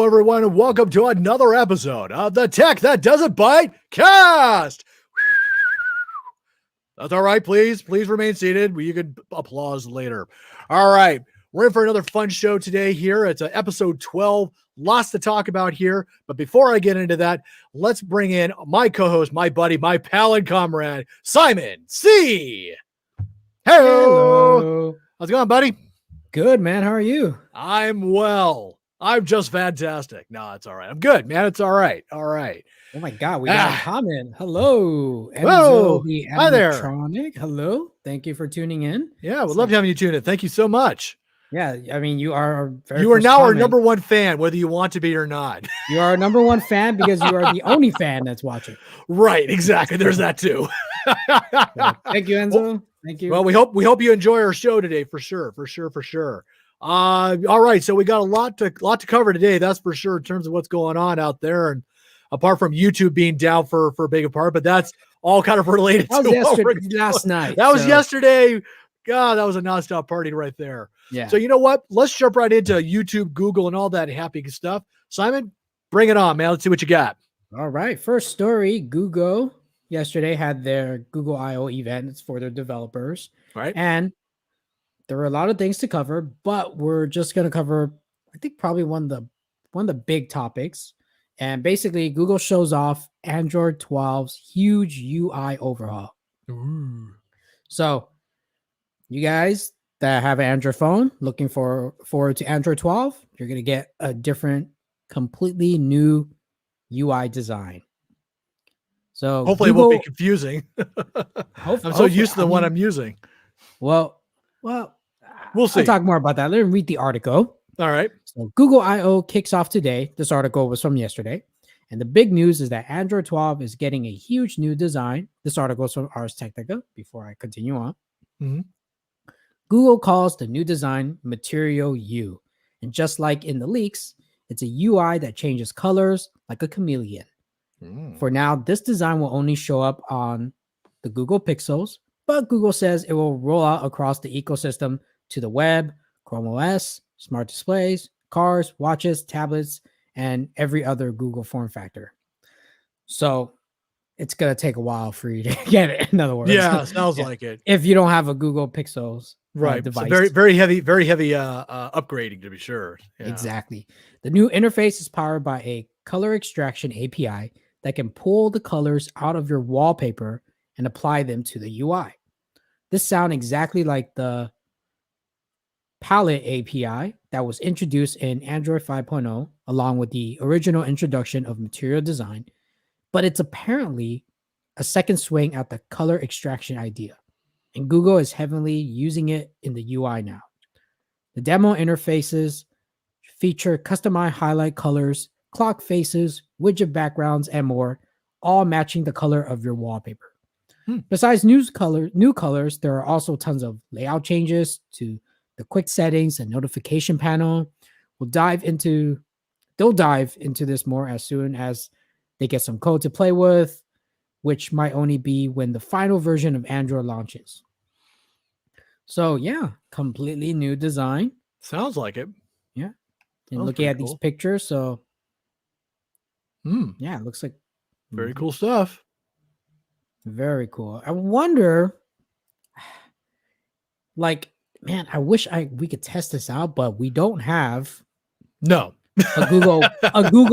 everyone, and welcome to another episode of the Tech That Doesn't Byte Cast. That's all right. Please remain seated. You can applause later. All right. We're in for another fun show today here. It's episode 12. Lots to talk about here. But before I get into that, let's bring in my co-host, my buddy, my pal and comrade, Simon C. Hello. How's it going, buddy? Good, man. How are you? I'm well. I'm just fantastic. No, it's all right. I'm good, man. It's all right. All right. Oh my God, we got a comment. Hello, Whoa. Enzo the Hi there. Animatronic. Hello. Thank you for tuning in. Yeah, we'd love having you tune in. Thank you so much. Yeah, I mean, you are our very You are first now our comment. number one fan, whether you want to be or not. You are our number one fan because you are the only fan that's watching. Right, exactly. There's that too. So, thank you, Enzo. Well, thank you. Well, we hope you enjoy our show today for sure. All right, so we got a lot to cover today, that's for sure, in terms of what's going on out there, and apart from YouTube being down for a big part, but that's all kind of related that to was last night. That was yesterday. God, that was a nonstop party right there. Yeah. So you know what? Let's jump right into YouTube, Google, and all that happy stuff. Simon, bring it on, man. Let's see what you got. All right. First story, Google yesterday had their Google I/O event for their developers. Right. And there were a lot of things to cover, but we're just going to cover, I think, probably one of the big topics. And basically, Google shows off Android 12's huge UI overhaul. Ooh. So, you guys that have an Android phone looking forward to Android 12, you're going to get a different, completely new UI design. So hopefully Google, it won't be confusing. I'm so used to the one I'm using. Well, we'll see. I'll talk more about that. Let me read the article. All right. So Google I/O kicks off today. This article was from yesterday. And the big news is that Android 12 is getting a huge new design. This article is from Ars Technica, before I continue on. Mm-hmm. Google calls the new design Material U. And just like in the leaks, it's a UI that changes colors like a chameleon. For now, this design will only show up on the Google Pixels, but Google says it will roll out across the ecosystem to the web, Chrome OS, smart displays, cars, watches, tablets, and every other Google form factor. So it's going to take a while for you to get it, in other words. Yeah, sounds like it. If you don't have a Google Pixels device. So very heavy upgrading, to be sure. Yeah. Exactly. The new interface is powered by a color extraction API that can pull the colors out of your wallpaper and apply them to the UI. This sounds exactly like the palette API that was introduced in Android 5.0, along with the original introduction of material design, but it's apparently a second swing at the color extraction idea, and Google is heavily using it in the UI now. The demo interfaces feature customized highlight colors, clock faces, widget backgrounds, and more, all matching the color of your wallpaper. Besides new colors, there are also tons of layout changes to the quick settings and notification panel. They'll dive into this more as soon as they get some code to play with, which might only be when the final version of Android launches. So yeah, completely new design. Sounds like it. Yeah. And looking at these pictures, so yeah, it looks like very cool stuff. Very cool. I wonder, like, man, I wish we could test this out, but we don't have a Google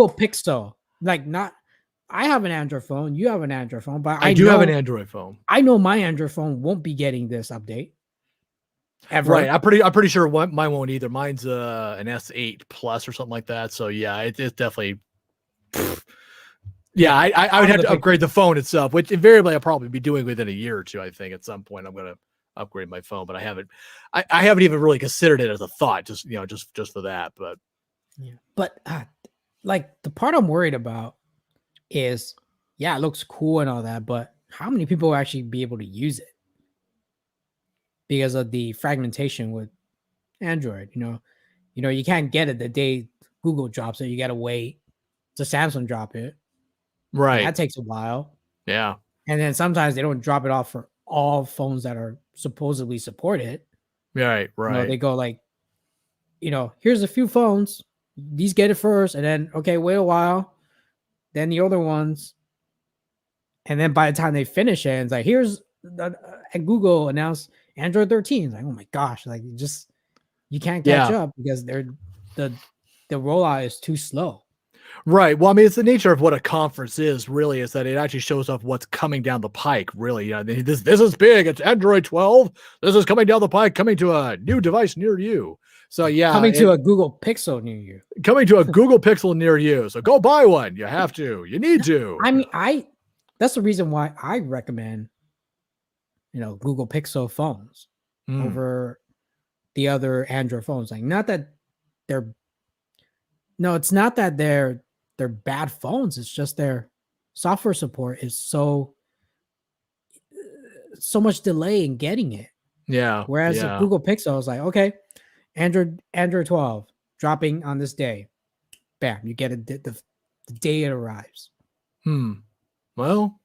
Pixel. Like, not. I have an Android phone. You have an Android phone, but I do have an Android phone. I know my Android phone won't be getting this update ever. Right. I'm pretty sure mine won't either. Mine's an S8 Plus or something like that. So yeah, it's definitely. Yeah, I would have to upgrade the phone itself, which invariably I'll probably be doing within a year or two. I think at some point I'm going to upgrade my phone, but I haven't even really considered it as a thought, just for that. But yeah, but like the part I'm worried about is, yeah, it looks cool and all that, but how many people will actually be able to use it because of the fragmentation with Android? You know, you can't get it the day Google drops it. You got to wait to Samsung drop it. Right. And that takes a while. Yeah. And then sometimes they don't drop it off for all phones that are supposedly support it. Right. They go like, here's a few phones. these get it first, and then okay, wait a while, then the other ones, and then by the time they finish it, it's like here's and Google announced Android 13. It's like, oh my gosh, like you can't catch up because the rollout is too slow. Right. Well, I mean, it's the nature of what a conference is, really, is that it actually shows off what's coming down the pike, really. This is big. It's Android 12. This is coming down the pike, coming to a new device near you. So, yeah. Coming to a Google Pixel near you. Coming to a Google Pixel near you. So go buy one. You have to. You need to. I mean, that's the reason why I recommend, Google Pixel phones over the other Android phones. Like, not that it's not that they're bad phones. It's just their software support is so much delay in getting it. Yeah. Whereas the Google Pixel is like, okay, Android 12 dropping on this day. Bam, you get it the day it arrives. Well,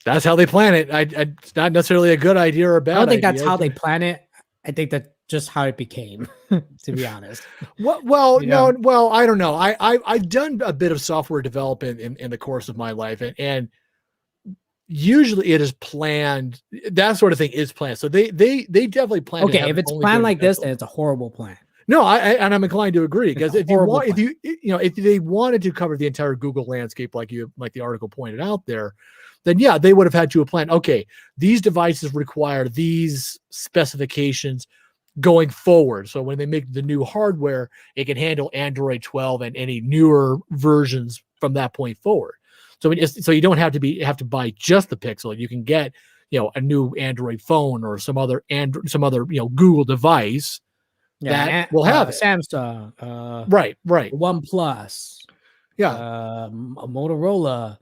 that's how they plan it. It's not necessarily a good idea or a bad idea. I don't think that's how they plan it. I think that's just how it became, to be honest. Well, no, I don't know. I've done a bit of software development in the course of my life, and usually it is planned. That sort of thing is planned. So they definitely plan. Okay, if it's planned like this, then it's a horrible plan. No, I'm inclined to agree, because if they wanted to cover the entire Google landscape, like the article pointed out there, then yeah, they would have had to have planned. Okay, these devices require these specifications going forward. So when they make the new hardware, it can handle Android 12 and any newer versions from that point forward. So you don't have to buy just the Pixel. You can get a new Android phone or some other Google device that will have it. Samsung, right, OnePlus, a Motorola.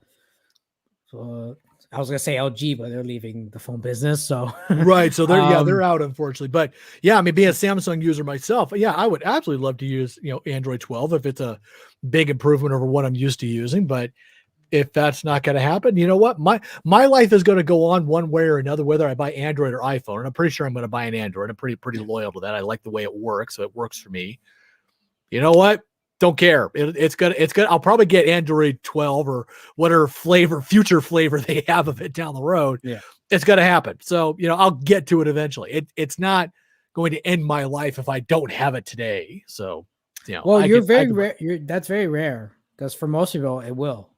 I was gonna say LG, but they're leaving the phone business. So right, so they're out, unfortunately. But yeah, I mean, being a Samsung user myself, yeah, I would absolutely love to use Android 12 if it's a big improvement over what I'm used to using. But if that's not going to happen, you know what? My life is going to go on one way or another, whether I buy Android or iPhone. And I'm pretty sure I'm going to buy an Android. I'm pretty loyal to that. I like the way it works, so it works for me. You know what? Don't care. It's good. I'll probably get Android 12 or whatever future flavor they have of it down the road. Yeah, it's going to happen. So I'll get to it eventually. It's not going to end my life if I don't have it today. So well, you're very rare. That's very rare, because for most people it will.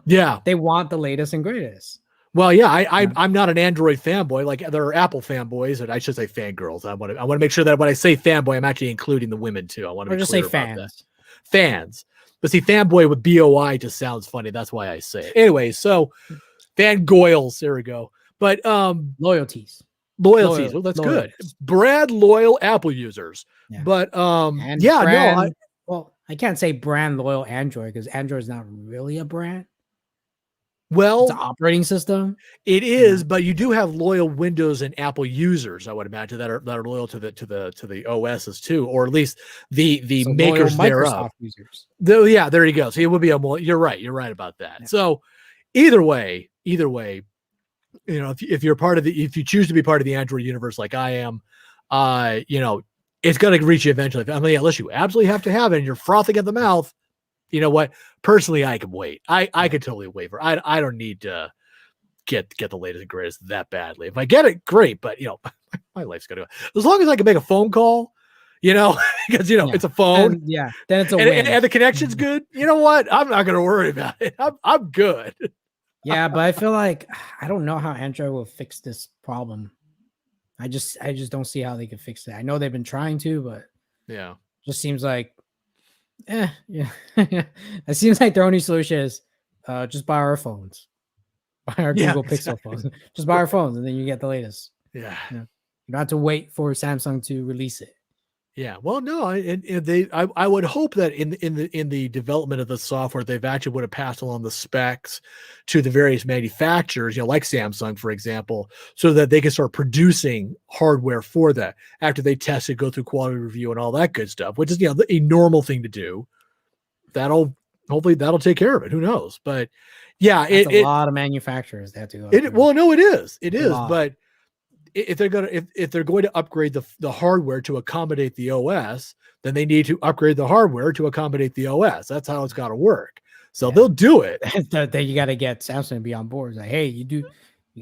Yeah, they want the latest and greatest. Well, yeah, I'm not an Android fanboy. Like, there are Apple fanboys, and I should say fangirls. I want to make sure that when I say fanboy, I'm actually including the women too. I want to just say fans. Fans. But see, fanboy with BOI just sounds funny. That's why I say it. Anyway, so fangoils, there we go. But loyalties. Well, that's good. Brand loyal Apple users. Yeah. But well, I can't say brand loyal Android, because Android is not really a brand. Well, it's an operating system. It is, but you do have loyal Windows and Apple users, I would imagine, that are loyal to the OSs too, or at least the makers thereof. Users. Yeah, there you go. So it would be you're right about that. Yeah. So either way, if you're if you choose to be part of the Android universe like I am, it's going to reach you eventually. I mean, unless you absolutely have to have it and you're frothing at the mouth. You know what? Personally, I can wait. I could totally wait for. I don't need to get the latest and greatest that badly. If I get it, great. But my life's gonna go as long as I can make a phone call. Because it's a phone. And, then it's a win. And the connection's good. You know what? I'm not gonna worry about it. I'm good. Yeah, but I feel like I don't know how Android will fix this problem. I just don't see how they can fix it. I know they've been trying to, but it just seems like. Yeah. It seems like their only solution is just buy our phones, buy our Google Pixel phones. Just buy our phones, and then you get the latest. Yeah, you don't have to wait for Samsung to release it. Yeah, well, no, I would hope that in the development of the software, they've actually would have passed along the specs to the various manufacturers, like Samsung, for example, so that they can start producing hardware for that after they test it, go through quality review and all that good stuff, which is a normal thing to do. Hopefully that'll take care of it. Who knows? But yeah, it's a lot of manufacturers that have to go. Well, no, it is, but if they're going to upgrade the hardware to accommodate the OS, then they need to upgrade the hardware to accommodate the OS. That's how it's got to work. So they'll do it. Then you got to get Samsung to be on board. It's like, hey, you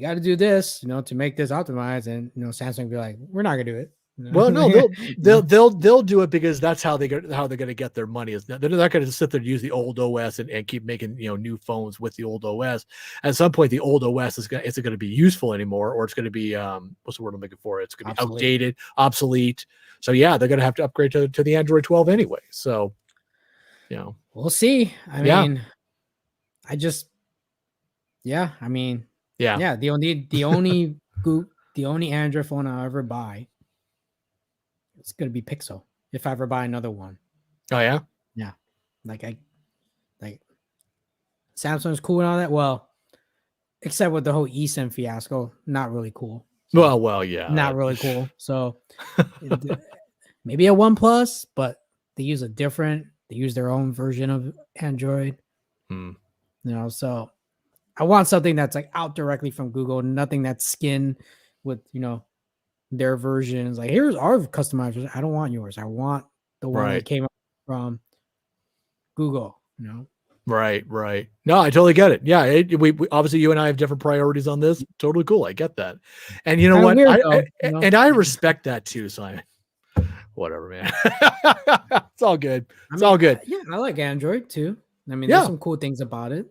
got to do this, to make this optimized, and Samsung be like, we're not gonna do it. Well, no, they'll do it because that's how they're going to get their money. Is they're not going to sit there and use the old OS and keep making new phones with the old OS. At some point, the old OS isn't going to be useful anymore, or it's going to be what's the word I'm looking for? It's going to be outdated, obsolete. So yeah, they're going to have to upgrade to the Android 12 anyway. So we'll see. I mean, the only Android phone I'll ever buy, it's gonna be Pixel if I ever buy another one. Oh yeah, yeah. Like Samsung's cool and all that. Well, except with the whole eSIM fiasco, not really cool. So, well, yeah, not really cool. So maybe a OnePlus, but they use their own version of Android. So I want something that's like out directly from Google, nothing that's skinned with their versions. Like, here's our customized version. I don't want yours. I want the one that came up from Google. Right. No, I totally get it. Yeah, we obviously you and I have different priorities on this. Totally cool. I get that. And you know what? And I respect that too, Simon. Whatever, man. It's all good. All good. Yeah, I like Android too. I mean, there's some cool things about it.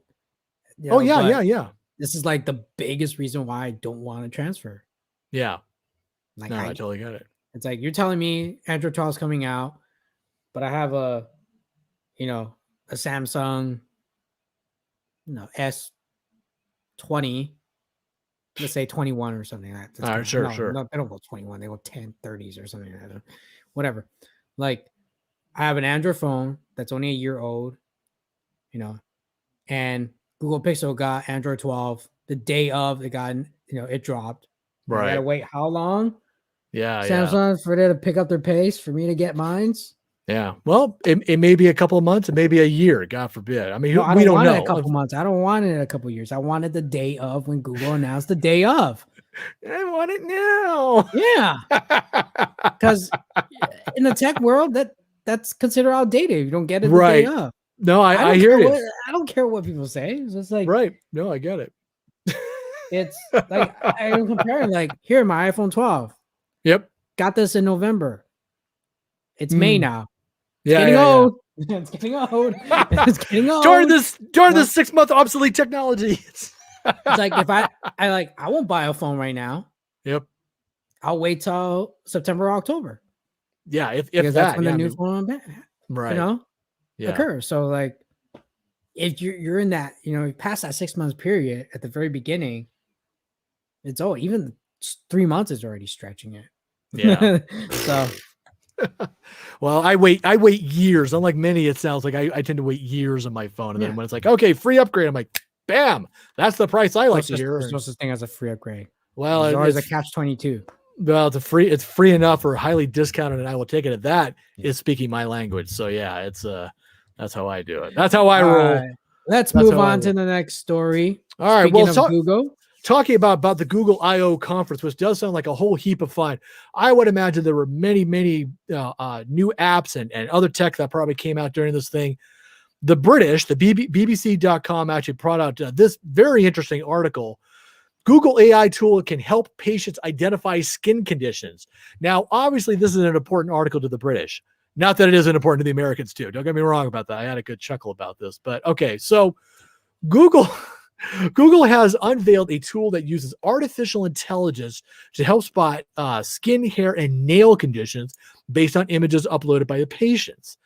Yeah. This is like the biggest reason why I don't want to transfer. Yeah. Like, I totally get it. It's like you're telling me Android 12 is coming out, but I have a Samsung, S20, let's say 21 or something like that. All right, sure. No, they don't go 21. They go 10, 30s or something like that. Whatever. Like, I have an Android phone that's only a year old, and Google Pixel got Android 12 the day of it dropped. Right. I gotta wait how long? Yeah. Samsung for them to pick up their pace for me to get mines. Yeah. Well, it may be a couple of months, it may be a year, God forbid. I mean, we don't know. A couple months. I don't want it in a couple of years. I wanted the day of when Google announced the day of. I want it now. Yeah. Because in the tech world, that's considered outdated. You don't get it the day of. No, I hear you. I don't care what people say. It's just like, right. No, I get it. It's like I'm comparing. Like, here, my iPhone 12. Yep. Got this in November. It's May now. It's getting old. It's getting old. It's getting old. During this 6-month obsolete technology. It's like if I won't buy a phone right now. Yep. I'll wait till September or October. Yeah, because that's when the new phone right. occurs. So like if you're in that, past that 6 months period at the very beginning, it's even 3 months is already stretching it. Yeah. So well, I wait years. Unlike many, it sounds like I tend to wait years on my phone. And then when it's like, okay, free upgrade, I'm like, bam, that's the price I like to hear. There's no such thing as a free upgrade. Well, there's always a catch-22. Well, it's free enough or highly discounted, and I will take it at that. Is speaking my language. So yeah, it's that's how I do it. That's how I roll. Let's move on to the next story. All right. Speaking of Google. Talking about the Google I/O conference, which does sound like a whole heap of fun. I would imagine there were many new apps and other tech that probably came out during this thing. The BBC.com actually brought out this very interesting article. Google AI tool can help patients identify skin conditions. Now, obviously, this is an important article to the British. Not that it isn't important to the Americans too. Don't get me wrong about that. I had a good chuckle about this. But okay, so Google has unveiled a tool that uses artificial intelligence to help spot skin, hair, and nail conditions based on images uploaded by the patients.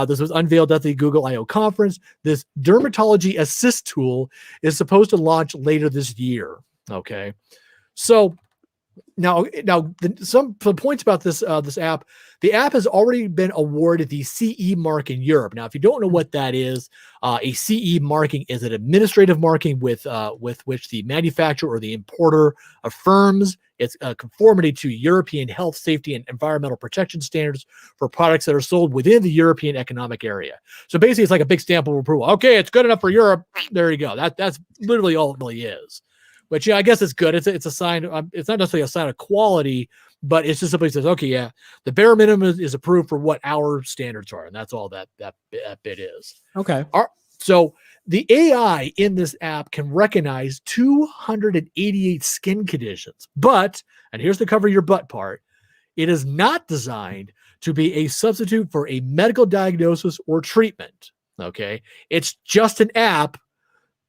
This was unveiled at the Google I/O conference. This dermatology assist tool is supposed to launch later this year. Okay, so now some points about this app. The app has already been awarded the CE mark in Europe. Now, if you don't know what that is, a CE marking is an administrative marking with which the manufacturer or the importer affirms its conformity to European health, safety, and environmental protection standards for products that are sold within the European Economic Area. So basically, it's like a big stamp of approval. Okay, it's good enough for Europe. There you go. That's literally all it really is. which I guess it's good. It's a sign. It's not necessarily a sign of quality, but it's just simply says, okay, yeah, the bare minimum is approved for what our standards are, and that's all that bit is. Okay. So the AI in this app can recognize 288 skin conditions, but, and here's the cover your butt part, it is not designed to be a substitute for a medical diagnosis or treatment. Okay. It's just an app.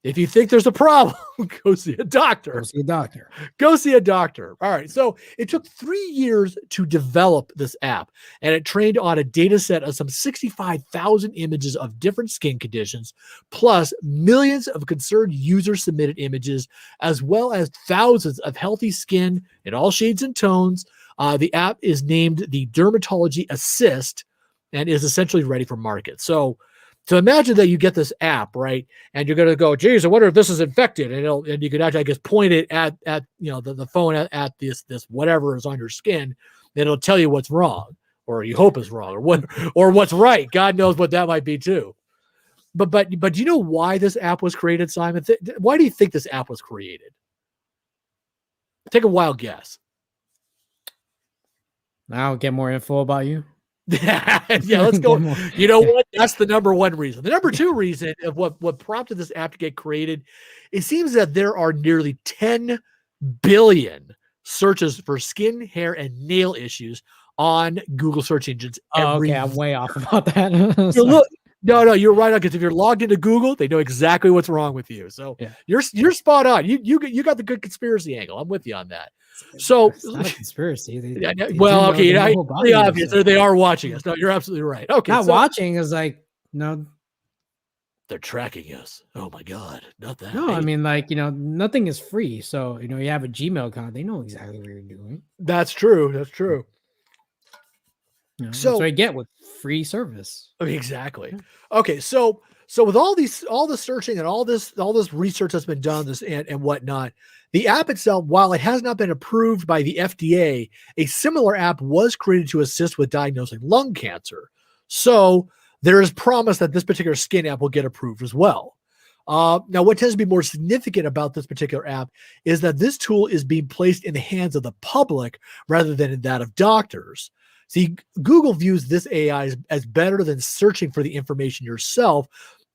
If you think there's a problem, go see a doctor. Go see a doctor. Go see a doctor. All right. So it took 3 years to develop this app, and it trained on a data set of some 65,000 images of different skin conditions, plus millions of concerned user submitted images, as well as thousands of healthy skin in all shades and tones. The app is named the Dermatology Assist and is essentially ready for market. So imagine that you get this app, right? And you're going to go, geez, I wonder if this is infected. And you could actually, I guess, point it at the phone at this whatever is on your skin, and it'll tell you what's wrong, or you hope is wrong, or what's right. God knows what that might be too. But do you know why this app was created, Simon? Why do you think this app was created? Take a wild guess. I'll get more info about you. Yeah, let's go. You know what? That's the number one reason. The number two reason of what prompted this app to get created, it seems that there are nearly 10 billion searches for skin, hair, and nail issues on Google search engines. Okay, I'm way off about that. No, you're right on, because if you're logged into Google, they know exactly what's wrong with you. So you're spot on. You got the good conspiracy angle. I'm with you on that. So it's not a conspiracy. They pretty obvious. They are watching us. No, you're absolutely right. Okay, not watching is like, no, they're tracking us. Oh my God, not that. No, I mean, like, nothing is free. So you have a Gmail account, they know exactly what you're doing. That's true. So that's what I get with free service. Exactly. Okay, so with all the searching and all this research that's been done, and whatnot, the app itself, while it has not been approved by the FDA, a similar app was created to assist with diagnosing lung cancer. So there is promise that this particular skin app will get approved as well. Now, what tends to be more significant about this particular app is that this tool is being placed in the hands of the public rather than in that of doctors. See, Google views this AI as better than searching for the information yourself,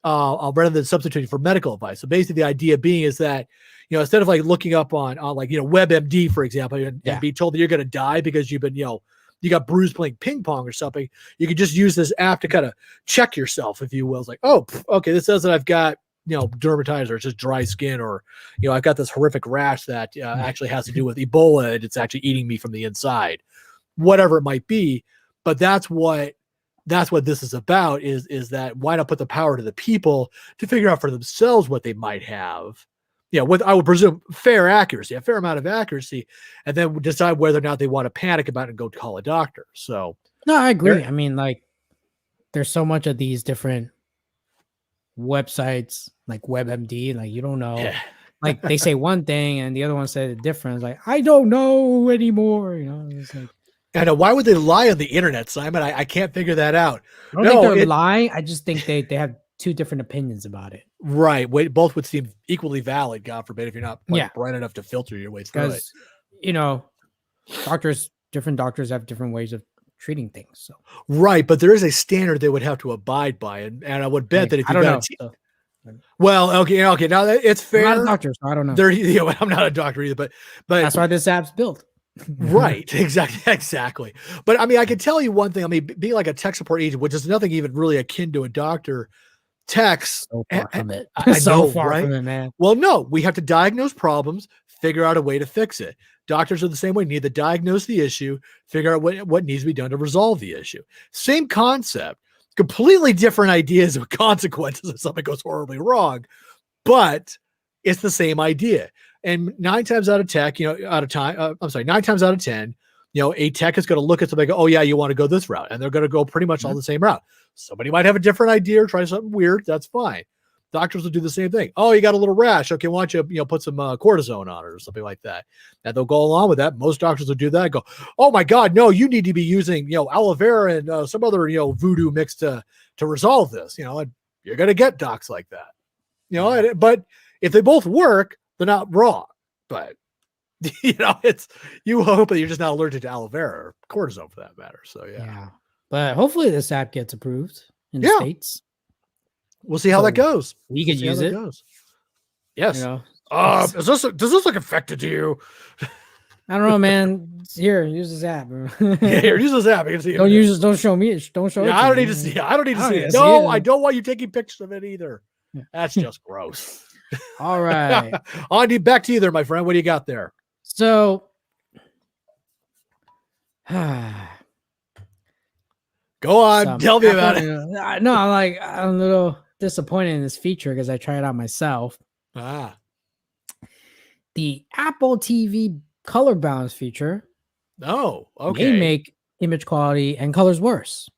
rather than substituting for medical advice. So basically, the idea being is that, instead of like looking up on WebMD, for example, and be told that you're going to die because you've been, you got bruised playing ping pong or something, you could just use this app to kind of check yourself, if you will. It's like, oh, okay, this says that I've got, dermatitis, or it's just dry skin, or, I've got this horrific rash that actually has to do with Ebola, and it's actually eating me from the inside, whatever it might be. But that's what this is about, is that why not put the power to the people to figure out for themselves what they might have, with, I would presume, a fair amount of accuracy, and then decide whether or not they want to panic about it and go call a doctor. So no, I agree. I mean, like, there's so much of these different websites, like WebMD, like, you don't know. Yeah. Like, they say one thing and the other one said a different. Like, I don't know anymore. It's like, I know, why would they lie on the internet, Simon? I can't figure that out. I don't think they're lying. I just think they have two different opinions about it. Right. Both would seem equally valid, God forbid, if you're not bright enough to filter your way through it. Different doctors have different ways of treating things. So right, but there is a standard they would have to abide by, and I would bet that if you got well, okay. Now it's fair. I'm not a doctor, so I don't know. I'm not a doctor either, but that's why this app's built. Right, exactly. But I mean, I can tell you one thing. I mean, being like a tech support agent, which is nothing even really akin to a doctor, techs so far from it. From it, man. Well, no, we have to diagnose problems, figure out a way to fix it. Doctors are the same way. Need to diagnose the issue, figure out what needs to be done to resolve the issue. Same concept, completely different ideas of consequences if something goes horribly wrong, but it's the same idea. And 9 times out of 10, a tech is going to look at something and go, oh yeah, you want to go this route. And they're going to go pretty much all the same route. Somebody might have a different idea or try something weird. That's fine. Doctors will do the same thing. Oh, you got a little rash. Okay, why don't you, put some cortisone on it or something like that. And they'll go along with that. Most doctors will do that and go, oh my God, no, you need to be using, aloe vera and some other, voodoo mix to resolve this, and you're going to get docs like that, but if they both work, they're not wrong. but it's you hope that you're just not allergic to aloe vera or cortisone for that matter. So yeah. But hopefully this app gets approved in the States. We'll see how that goes. We could use it. Yes. Does this look infected to you? I don't know, man. Here, use this app. Here, use this app. You can see don't use it. Don't show me it. Don't show it. I don't need to see it. I don't need to see it. No, I don't want you taking pictures of it either. That's just gross. All right. Andy, back to you there, my friend. What do you got there? So, go on. Tell me about it. No, I'm a little disappointed in this feature because I tried it out myself. The Apple TV color balance feature may make image quality and colors worse.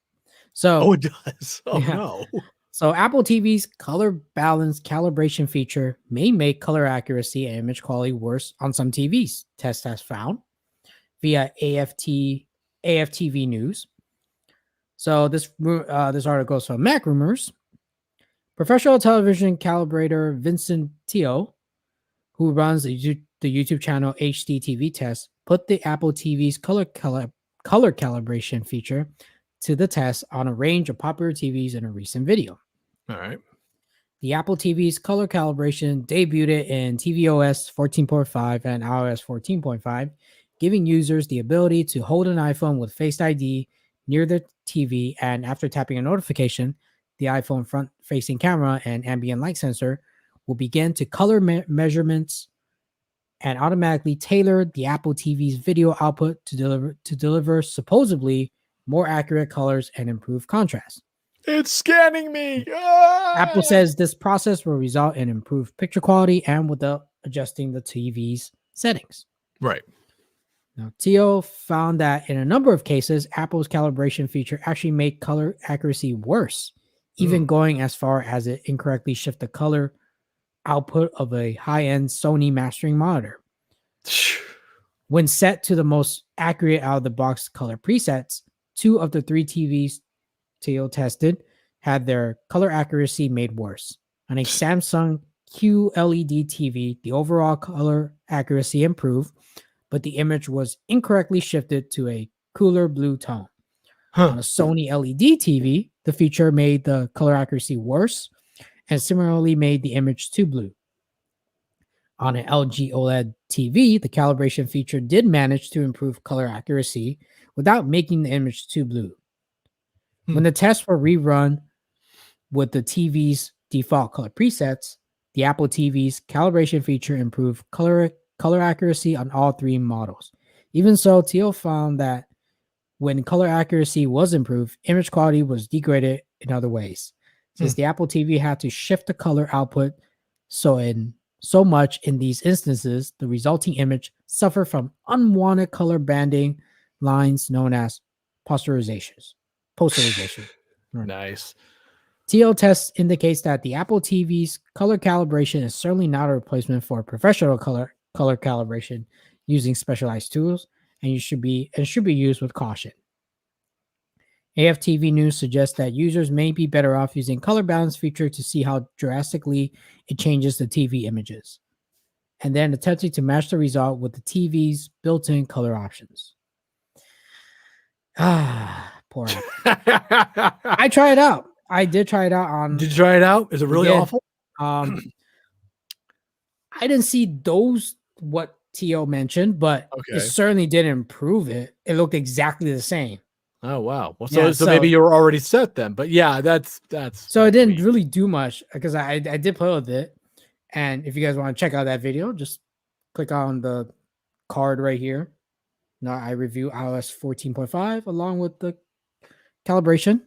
So it does. No. So Apple TV's color balance calibration feature may make color accuracy and image quality worse on some TVs. Test has found via AFTV News. So this article is from Mac Rumors. Professional television calibrator Vincent Teo, who runs the YouTube channel HD TV Test, put the Apple TV's color calibration feature to the test on a range of popular TVs in a recent video. All right. The Apple TV's color calibration debuted in tvOS 14.5 and iOS 14.5, giving users the ability to hold an iPhone with Face ID near the TV, and after tapping a notification, the iPhone front-facing camera and ambient light sensor will begin to color measurements and automatically tailor the Apple TV's video output to deliver supposedly more accurate colors and improved contrast. It's scanning me. Apple says this process will result in improved picture quality and without adjusting the TV's settings. Right. Now, Teo found that in a number of cases, Apple's calibration feature actually made color accuracy worse, even going as far as it incorrectly shift the color output of a high-end Sony mastering monitor. When set to the most accurate out-of-the-box color presets, 2 of the 3 TVs Teo tested had their color accuracy made worse. On a Samsung QLED TV, the overall color accuracy improved, but the image was incorrectly shifted to a cooler blue tone. On a Sony LED TV, the feature made the color accuracy worse and similarly made the image too blue. On an LG OLED TV, the calibration feature did manage to improve color accuracy without making the image too blue. When the tests were rerun with the TV's default color presets, the Apple TV's calibration feature improved color accuracy on all 3 models. Even so, Teo found that when color accuracy was improved, image quality was degraded in other ways. Since the Apple TV had to shift the color output so much in these instances, the resulting image suffered from unwanted color banding lines known as posterization. Nice. Teo test indicates that the Apple TV's color calibration is certainly not a replacement for professional color calibration using specialized tools, and should be used with caution. AFTV News suggests that users may be better off using color balance feature to see how drastically it changes the TV images, and then attempting to match the result with the TV's built-in color options. Poor Apple. I tried it out. I did try it out on. Did you try it out? Is it really awful? I didn't see what Teo mentioned, but it certainly didn't improve it. It looked exactly the same. Oh wow! Well, so maybe you were already set then. But yeah, that's. So it didn't really do much because I did play with it, and if you guys want to check out that video, just click on the card right here. Now I review iOS 14.5 along with the calibration.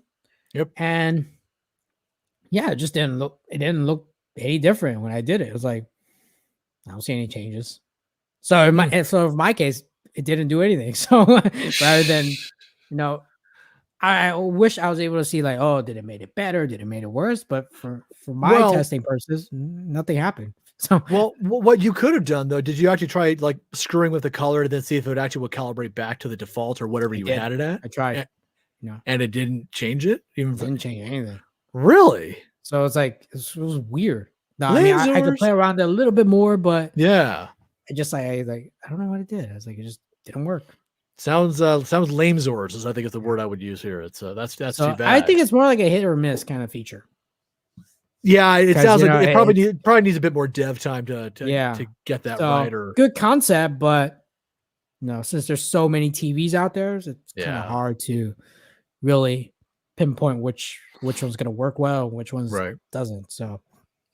Yep. And yeah, it just didn't look any different when I did it. It was like I don't see any changes. So in my case, it didn't do anything. So rather than I wish I was able to see like, oh, did it make it better? Did it make it worse? But for my testing purposes, nothing happened. So what you could have done though, did you actually try like screwing with the color to then see if it actually would calibrate back to the default or whatever you had it at? I tried. And it didn't change it? Didn't change anything. Really? So it's like it was weird. No, I mean I could play around it a little bit more, but yeah, I just I don't know what it did. I was like, it just didn't work. Sounds lame Zords is I think is the word I would use here. It's that's So too bad. I think it's more like a hit or miss kind of feature. Yeah, it sounds like it probably needs a bit more dev time to get that right. Or good concept, but no, since there's so many TVs out there, it's kind of hard to really pinpoint which one's gonna work well, which one's doesn't. So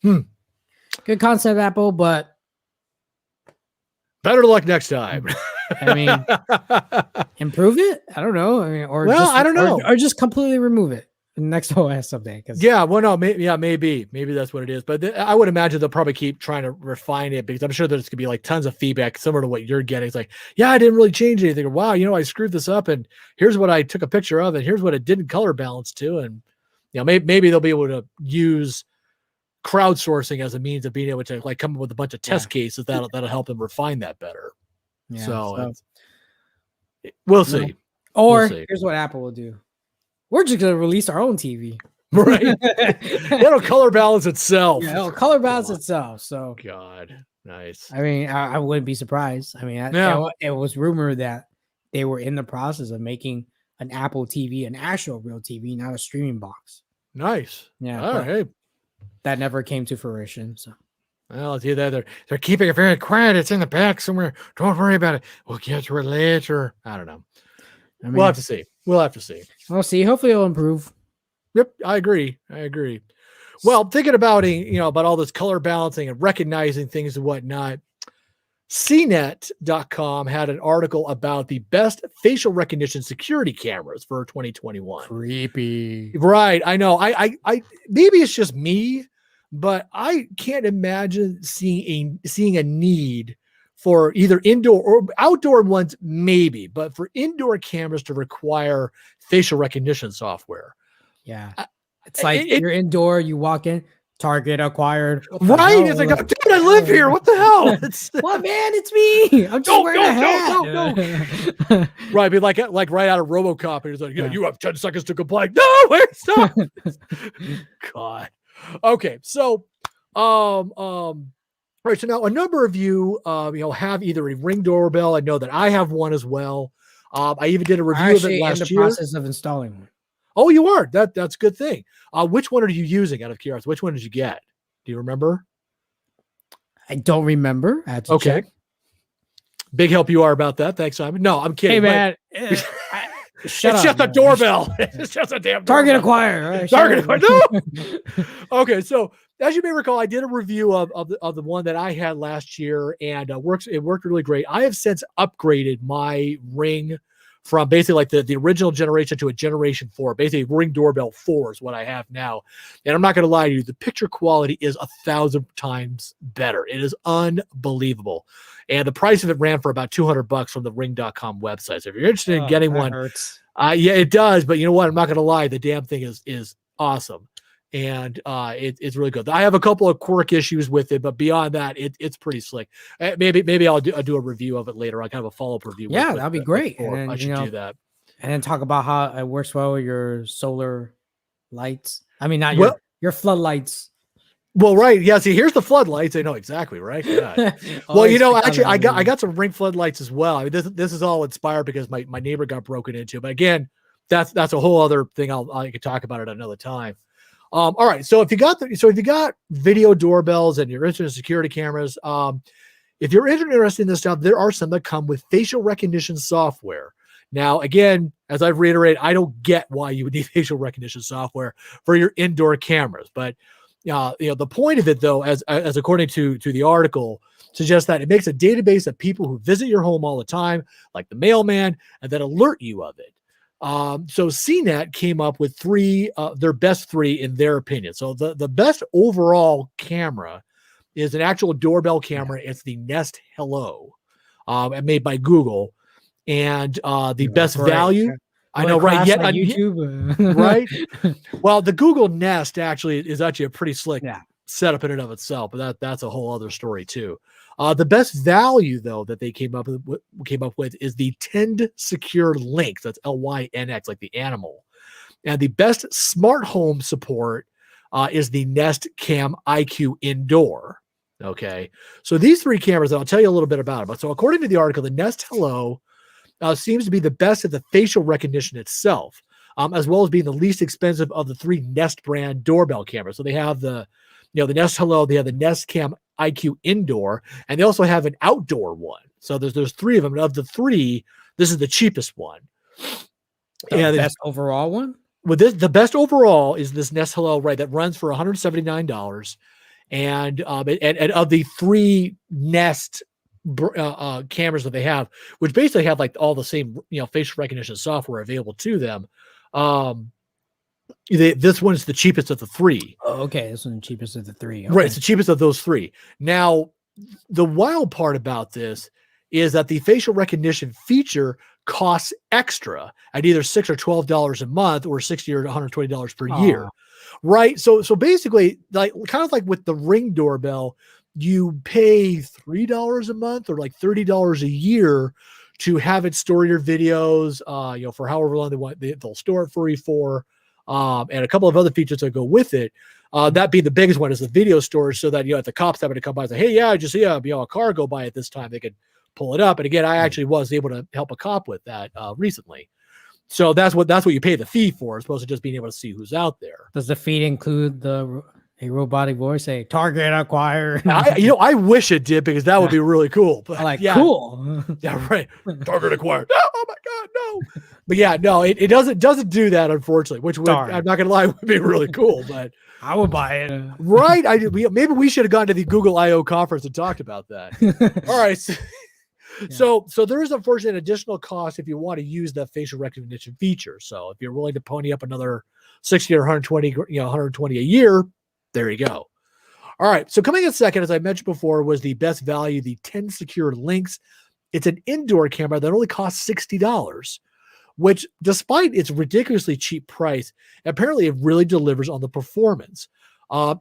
good concept, Apple, but better luck next time. I mean, improve it. I don't know. I mean, I don't know, or just completely remove it next OS someday. Maybe that's what it is. But I would imagine they'll probably keep trying to refine it because I'm sure there's gonna be like tons of feedback similar to what you're getting. It's like, yeah, I didn't really change anything. Or, wow, I screwed this up, and here's what I took a picture of, and here's what it didn't color balance to, and maybe they'll be able to use crowdsourcing as a means of being able to like come up with a bunch of test cases that'll help them refine that better. Yeah, so we'll see. Or here's what Apple will do. We're just going to release our own TV. Right. It'll color balance itself. Yeah, it'll color balance itself. So God, nice. I mean, I wouldn't be surprised. I mean, it was rumored that they were in the process of making an Apple TV, an actual real TV, not a streaming box. Nice. Yeah. All right. That never came to fruition. So. Well, see that they're keeping it very quiet. It's in the back somewhere. Don't worry about it. We'll get to it later. I don't know. I mean, we'll have to see. We'll see. Hopefully it'll improve. Yep, I agree. Well, thinking about about all this color balancing and recognizing things and whatnot, CNET.com had an article about the best facial recognition security cameras for 2021. Creepy. Right. I know. I maybe it's just me, but I can't imagine seeing a need for either indoor or outdoor ones, maybe, but for indoor cameras to require facial recognition software. Yeah. It's like you're indoor, you walk in, Target acquired. Right. It's like, oh, dude, I live here. What the hell? What, man? It's me. I'm just wearing a hat. No. Right. Be like right out of RoboCop. It's like, you have 10 seconds to comply. No, wait, stop. God. Okay. So, right. So now a number of you, have either a Ring doorbell. I know that I have one as well. I even did a review of it last year. Process of installing one. Oh, you are. That's a good thing. Which one are you using out of curiosity? Which one did you get? Do you remember? I don't remember. I had to check. Big help you are about that. Thanks, Simon. No, I'm kidding. Hey, man. It's just a doorbell. It's just a damn Target acquire. Right? Target acquire. No. Okay, so as you may recall, I did a review of the one that I had last year, and it worked really great. I have since upgraded my Ring from basically like the original generation to a generation 4. Basically, Ring Doorbell 4 is what I have now. And I'm not going to lie to you, the picture quality is 1,000 times better. It is unbelievable. And the price of it ran for about $200 from the Ring.com website. So if you're interested in getting one, yeah, it does. But you know what? I'm not going to lie. The damn thing is awesome. And it's really good. I have a couple of quirk issues with it, but beyond that, it's pretty slick. Maybe I'll do a review of it later. I'll kind of a follow-up review. Yeah, that'd be great. And then, I should do that. And then talk about how it works well with your solar lights. I mean, not your floodlights. Well, right. Yeah. See, here's the floodlights. I know exactly, right? Yeah. Well, actually, I got some Ring floodlights as well. I mean, this is all inspired because my neighbor got broken into. But again, that's a whole other thing. I could talk about it another time. All right. So if you got video doorbells and you're interested in security cameras, if you're interested in this stuff, there are some that come with facial recognition software. Now, again, as I've reiterated, I don't get why you would need facial recognition software for your indoor cameras. But the point of it, though, as according to the article, suggests that it makes a database of people who visit your home all the time, like the mailman, and then alert you of it. So CNET came up with their best 3 in their opinion. So the best overall camera is an actual doorbell camera. It's the Nest Hello, made by Google, and the best value. I know, right? Yet like YouTube, right? Well, the Google Nest is actually a pretty slick setup in and of itself, but that's a whole other story too. The best value, though, that they came up with is the Tend Secure Lynx. That's LYNX, like the animal. And the best smart home support is the Nest Cam IQ Indoor. Okay. So these three cameras, I'll tell you a little bit about them. So according to the article, the Nest Hello seems to be the best at the facial recognition itself, as well as being the least expensive of the three Nest brand doorbell cameras. So they have the Nest Hello, they have the Nest Cam IQ Indoor, and they also have an outdoor one. So there's three of them. And of the three, this is the cheapest one. The best overall one? With this, the best overall is this Nest Hello, right? That runs for $179. And of the three Nest cameras that they have, which basically have like all the same facial recognition software available to them, this one is the cheapest of the three. Oh, okay, this one's the cheapest of the three. Okay. Right, it's the cheapest of those three. Now, the wild part about this is that the facial recognition feature costs extra at either $6 or $12 a month, or $60 or $120 per year. Right. So basically, like kind of like with the Ring doorbell, you pay $3 a month or like $30 a year to have it store your videos, for however long they'll store it for you for, and a couple of other features that go with it. That being the biggest one is the video storage, so that if the cops happen to come by and say, "Hey, yeah, I just see a car go by at this time," they could pull it up. And again, I actually was able to help a cop with that recently. So that's what you pay the fee for, as opposed to just being able to see who's out there. Does the feed include a robotic voice, a target acquired? I wish it did, because that would be really cool. But cool. Yeah, right. Target acquired. Oh my God, no. But yeah, no, it doesn't do that, unfortunately. Which would, I'm not gonna lie, would be really cool. But I would buy it. Right. Maybe we should have gone to the Google I/O conference and talked about that. All right. So there is unfortunately an additional cost if you want to use the facial recognition feature. So if you're willing to pony up another 60 or 120 a year, there you go. All right. So coming in second, as I mentioned before, was the best value, the 10 Secure Lynx. It's an indoor camera that only costs $60, which, despite its ridiculously cheap price, apparently it really delivers on the performance.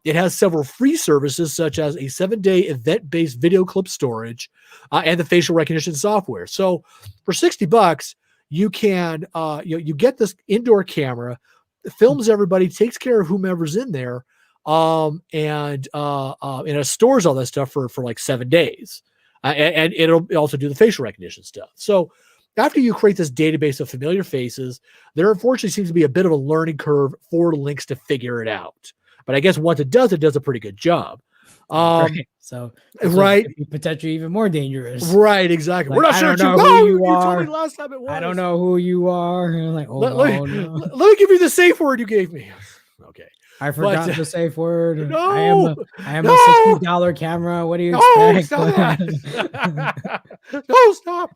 It has several free services, such as a 7-day event-based video clip storage and the facial recognition software. So for $60, you can you get this indoor camera, films everybody, takes care of whomever's in there, and it stores all that stuff for like 7 days, and it'll also do the facial recognition stuff. So after you create this database of familiar faces, there unfortunately seems to be a bit of a learning curve for Lynx to figure it out. But I guess once it does a pretty good job. Right. So right, potentially even more dangerous. Right, exactly. Like, we're not sure who you are. told me last time it was. I don't know who you are. And I'm like, let me give you the safe word you gave me. Okay. I forgot the safe word. No, I am a $60 camera. What do you expect? No, stop.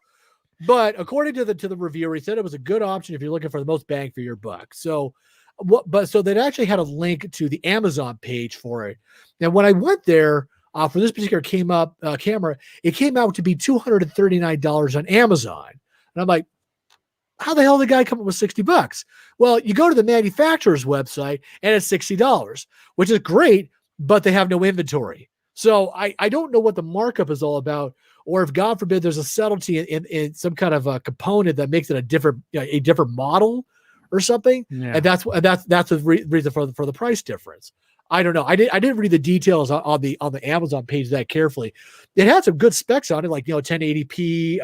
But according to the reviewer, he said it was a good option if you're looking for the most bang for your buck. So they actually had a link to the Amazon page for it. And when I went there for this particular camera, it came out to be $239 on Amazon. And I'm like, how the hell did the guy come up with $60? Well, you go to the manufacturer's website and it's $60, which is great, but they have no inventory. So I don't know what the markup is all about, or if, God forbid, there's a subtlety in some kind of a component that makes it a different model or something. Yeah. And that's the reason for the price difference. I don't know. I didn't read the details on the Amazon page that carefully. It had some good specs on it, like 1080p.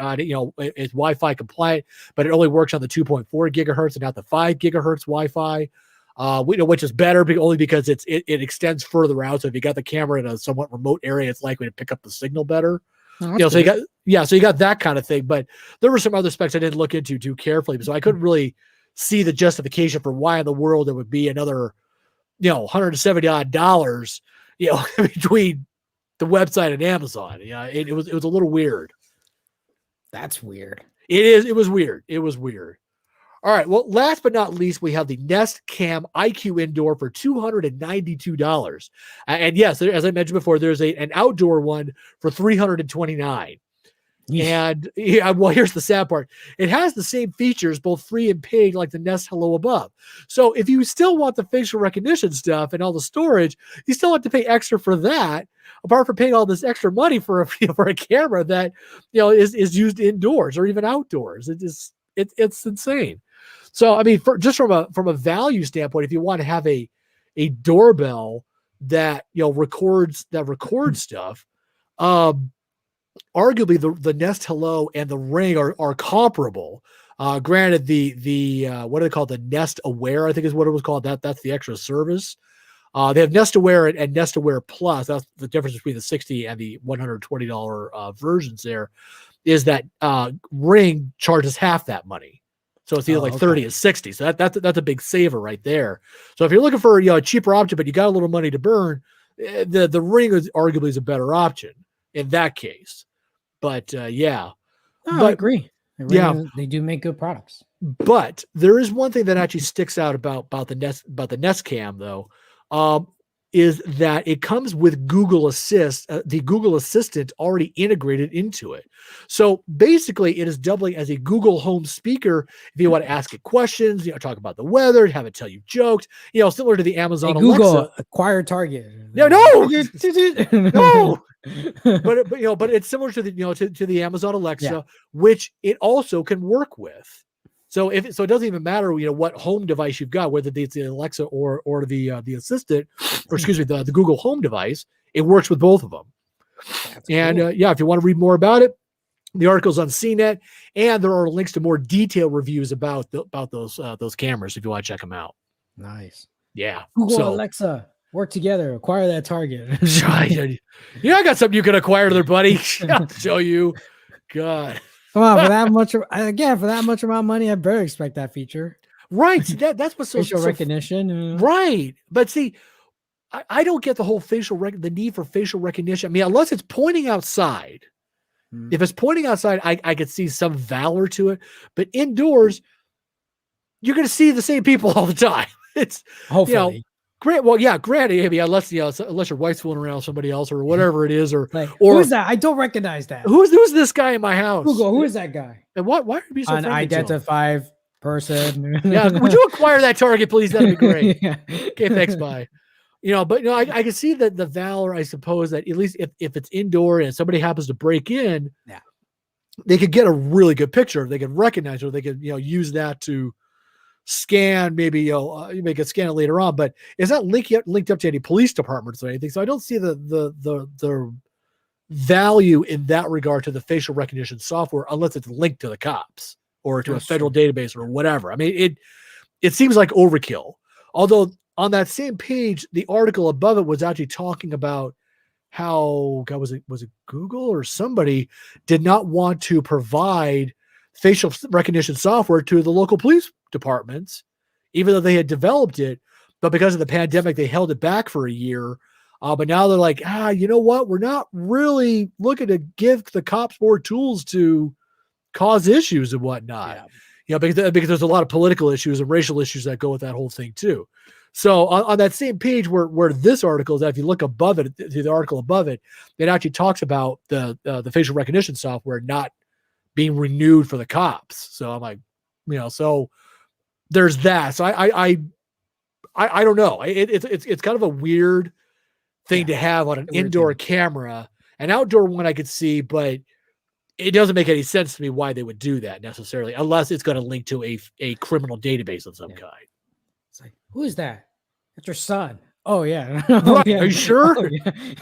It's Wi-Fi compliant, but it only works on the 2.4 gigahertz and not the 5 gigahertz Wi-Fi. Which is better only because it extends further out. So if you got the camera in a somewhat remote area, it's likely to pick up the signal better. Oh, so you got that kind of thing. But there were some other specs I didn't look into too carefully, so I couldn't really see the justification for why in the world there would be another, $170 odd, between the website and Amazon. Yeah, it was a little weird. That's weird. It was weird. All right. Well, last but not least, we have the Nest Cam IQ Indoor for $292. And yes, as I mentioned before, there's an outdoor one for $329. And well, here's the sad part. It has the same features, both free and paid, like the Nest Hello above. So if you still want the facial recognition stuff and all the storage, you still have to pay extra for that, apart from paying all this extra money for a camera that is used indoors or even outdoors. It's insane. So I mean, from a value standpoint, if you want to have a doorbell that records stuff. Arguably the Nest Hello and the Ring are comparable. Granted, the what do they call it? The Nest Aware, I think is what it was called. That's the extra service. They have Nest Aware and Nest Aware Plus. That's the difference between the $60 and the $120 versions. There is that Ring charges half that money. So it's either like 30 and 60. So that's a big saver right there. So if you're looking for a cheaper option, but you got a little money to burn, the Ring is arguably a better option in that case. But yeah. I agree. They do make good products. But there is one thing that actually sticks out about the Nest Cam though, is that it comes with Google Assist, the Google Assistant already integrated into it. So basically, it is doubling as a Google Home speaker if you want to ask it questions, talk about the weather, have it tell you jokes, similar to the Amazon Google Alexa. Acquire Target. No, no. But it's similar to the to the Amazon Alexa, which it also can work with. So it doesn't even matter, what home device you've got, whether it's the Alexa or the Assistant, or excuse me, the Google Home device, it works with both of them. That's and cool. If you want to read more about it, the article's on CNET, and there are links to more detailed reviews about those cameras if you want to check them out. Nice. Yeah. Google Alexa, work together, acquire that target. I got something you can acquire there, buddy. I'll show you. God. Come on, for that much amount of money, I better expect that feature. Right. That's what's facial recognition. Right. But see, I don't get the whole the need for facial recognition. I mean, unless it's pointing outside. If it's pointing outside, I could see some valor to it. But indoors, you're going to see the same people all the time. It's hopefully. Granted, maybe unless your wife's fooling around with somebody else or whatever it is, or who's that? I don't recognize that. Who's this guy in my house? Google, who is that guy? And why would you be so unidentified person? Yeah, would you acquire that target, please? That'd be great. Okay, thanks, bye. But I can see that the valor, I suppose, that at least if it's indoor and somebody happens to break in, they could get a really good picture. They could recognize it, or they could use that to scan, maybe you may get scan it later on, but it's not linked up to any police departments or anything. So I don't see the value in that regard to the facial recognition software unless it's linked to the cops or to a federal database or whatever. I mean, it seems like overkill. Although on that same page, the article above it was actually talking about how was it Google or somebody did not want to provide facial recognition software to the local police departments, even though they had developed it, but because of the pandemic, they held it back for a year. But now they're like, you know what? We're not really looking to give the cops more tools to cause issues and whatnot. Because there's a lot of political issues and racial issues that go with that whole thing too. So on that same page where this article is at, if you look above it, to the article above it, it actually talks about the facial recognition software not being renewed for the cops. So I'm like, so there's that. So I don't know. It's kind of a weird thing to have on an indoor camera. An outdoor one I could see, but it doesn't make any sense to me why they would do that necessarily, unless it's going to link to a criminal database of some kind. It's like, who is that? That's your son. Oh yeah. Right. Are you sure? Oh,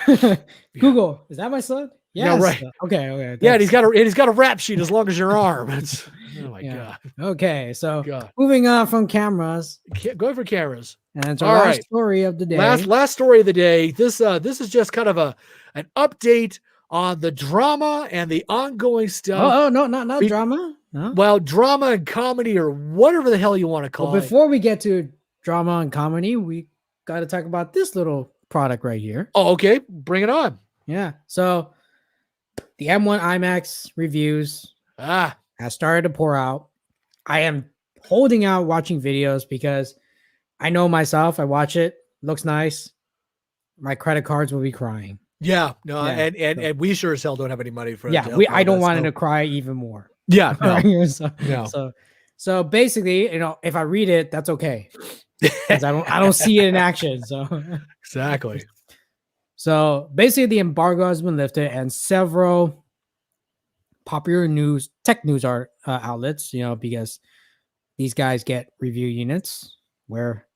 yeah. Google, is that my son? Yes. Yeah, right. Okay. Yeah, and he's got a rap sheet as long as your arm. Oh my god. Okay, so moving on from cameras. Going for cameras. And it's our last story of the day. Last story of the day. This is just kind of an update on the drama and the ongoing stuff. Oh no, not drama. No? Well, drama and comedy, or whatever the hell you want to call it. Before we get to drama and comedy, we got to talk about this little product right here. Oh, okay. Bring it on. Yeah. So the M1 iMac reviews has started to pour out. I am holding out watching videos because I know myself. I watch it. Looks nice. My credit cards will be crying. Yeah. No. And we sure as hell don't have any money for it. Yeah. I don't want it to cry even more. Yeah. No. So basically, if I read it, that's okay. Because I don't see it in action. So exactly. So basically, the embargo has been lifted, and several popular tech news outlets, because these guys get review units where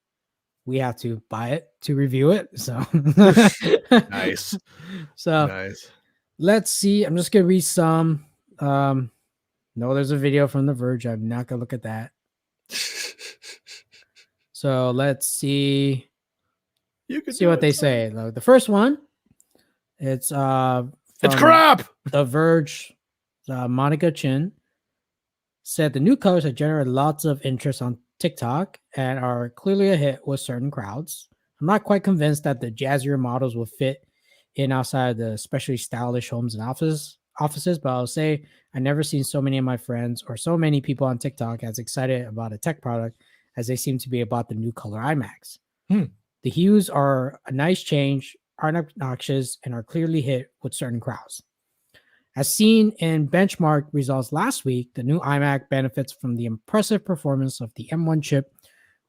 we have to buy it to review it. So Nice. So Nice. let's see. I'm just gonna read some. No, there's a video from The Verge. I'm not gonna look at that. So let's see. You can See what they say. The first one, it's from crap. The Verge. Monica Chin said the new colors have generated lots of interest on TikTok and are clearly a hit with certain crowds. I'm not quite convinced that the jazzier models will fit in outside of the especially stylish homes and offices, but I'll say I've never seen so many of my friends or so many people on TikTok as excited about a tech product as they seem to be about the new color iMacs. The hues are a nice change, aren't obnoxious, and are clearly hit with certain crowds. As seen in benchmark results last week, the new iMac benefits from the impressive performance of the M1 chip,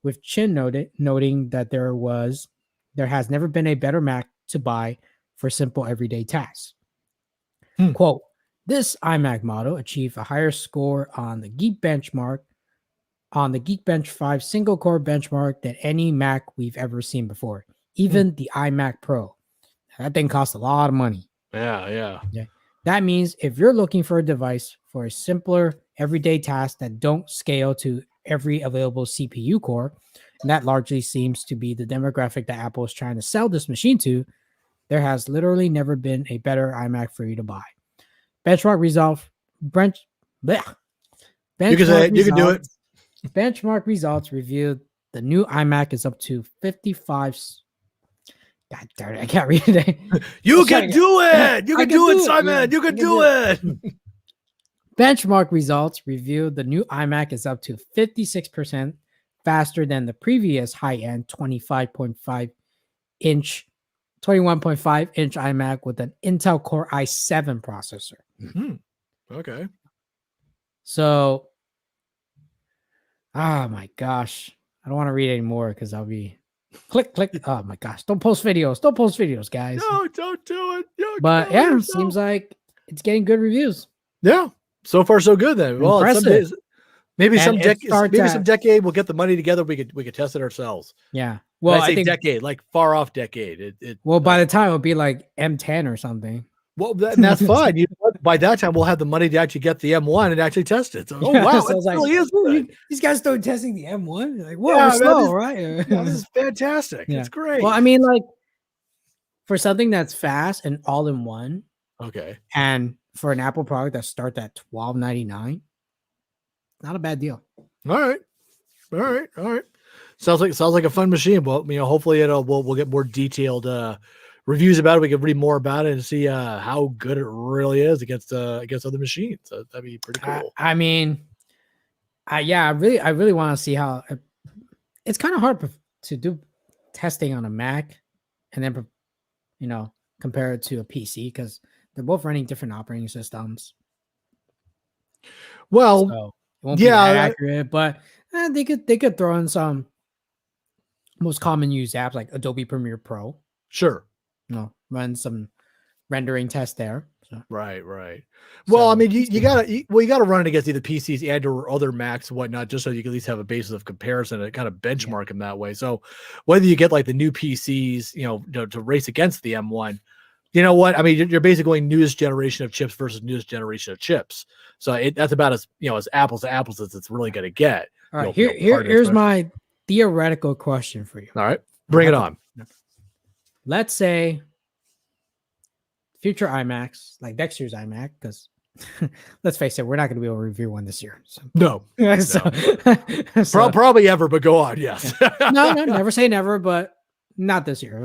with Chin noting that there has never been a better Mac to buy for simple everyday tasks. Quote, this iMac model achieved a higher score on the Geekbench 5 single core benchmark than any Mac we've ever seen before, even the iMac Pro. That thing costs a lot of money. Yeah. That means if you're looking for a device for a simpler everyday task that don't scale to every available CPU core, and that largely seems to be the demographic that Apple is trying to sell this machine to, there has literally never been a better iMac for you to buy. Benchmark results. You can do it. Benchmark results revealed the new iMac is up to 55. God darn it, I can't read it. You can do it. You can do it, Simon. You can do it. Benchmark results revealed the new iMac is up to 56% faster than the previous high-end 21.5 inch iMac with an Intel Core i7 processor. Okay. So, oh my gosh. I don't want to read anymore because I'll be click. Oh my gosh. Don't post videos, guys. No, don't do it. But yeah, it seems like it's getting good reviews. Yeah. So far, so good then. Well, maybe some decade we'll get the money together. We could test it ourselves. Yeah. Well, I think decade, like far off decade. By the time it'll be like M10 or something. Well, that's fine. By that time, we'll have the money to actually get the M1 and actually test it. So, wow, so it really is good. These guys started testing the M1. You're like, whoa, slow, right? This is fantastic. It's great. Well, I mean, like for something that's fast and all in one. Okay. And for an Apple product that starts at $12.99, not a bad deal. All right. Sounds like a fun machine. Well, hopefully we'll get more detailed reviews about it. We can read more about it and see how good it really is against other machines. So that'd be pretty cool. I really want to see how it's kind of hard to do testing on a Mac and then compare it to a PC because they're both running different operating systems. Well, so it won't be that accurate, but they could throw in some most common used apps like Adobe Premiere Pro. Sure. Run some rendering tests there. So. Right. Well, I mean, you gotta run it against either PCs and or other Macs and whatnot, just so you can at least have a basis of comparison and kind of benchmark them that way. So whether you get like the new PCs, to race against the M1, you know what? I mean, you're basically going newest generation of chips versus newest generation of chips. So that's about as apples to apples as it's really going to get. All right, here's my theoretical question for you. All right, bring it on. Let's say future iMacs, like next year's iMac, because let's face it, we're not going to be able to review one this year. So. No. Probably ever, but go on. Yes. No, never say never, but not this year.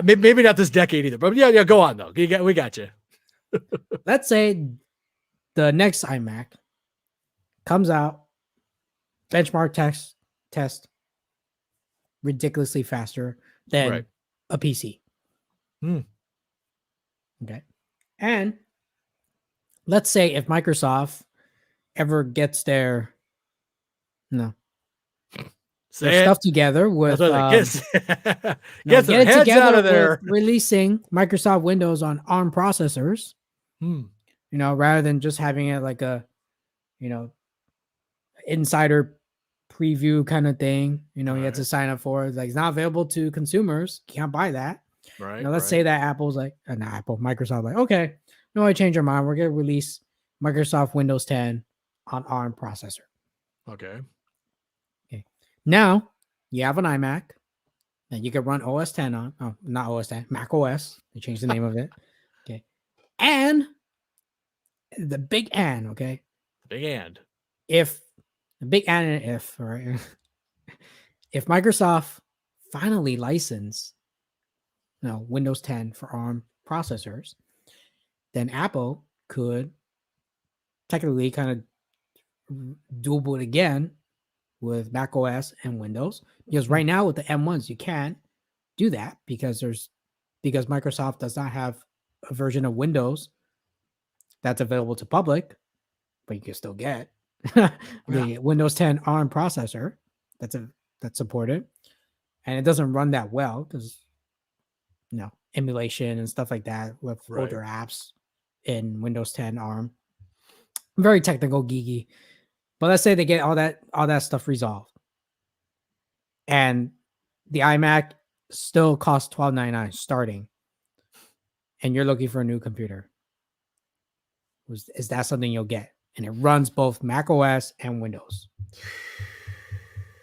Maybe not this decade either. But yeah, go on though. We got you. Let's say the next iMac comes out, benchmark test ridiculously faster than a PC. Okay. And let's say if Microsoft ever gets their stuff together with get their heads out of there, releasing Microsoft Windows on ARM processors, rather than just having it like a insider preview kind of thing. You had Right. to sign up for. It's like it's not available to consumers. Can't buy that. Right. Let's say that Apple's like, not Microsoft, like, okay, no, I changed our mind. We're gonna release Microsoft Windows 10 on ARM processor. Okay. Now you have an iMac that you can run OS 10 on. Oh, not OS 10, Mac OS. They changed the name of it. Okay. And the big and, okay. Big and. If the big and if, right? If Microsoft finally license Windows 10 for ARM processors, then Apple could technically kind of double it again with Mac OS and Windows. Because right now with the M1s, you can't do that because Microsoft does not have a version of Windows that's available to public, but you can still get the Windows 10 ARM processor that's supported, and it doesn't run that well because emulation and stuff like that with older apps in Windows 10 ARM. Very technical, geeky, but let's say they get all that stuff resolved, and the iMac still costs $12.99 starting, and you're looking for a new computer. Is that something you'll get? And it runs both Mac OS and Windows.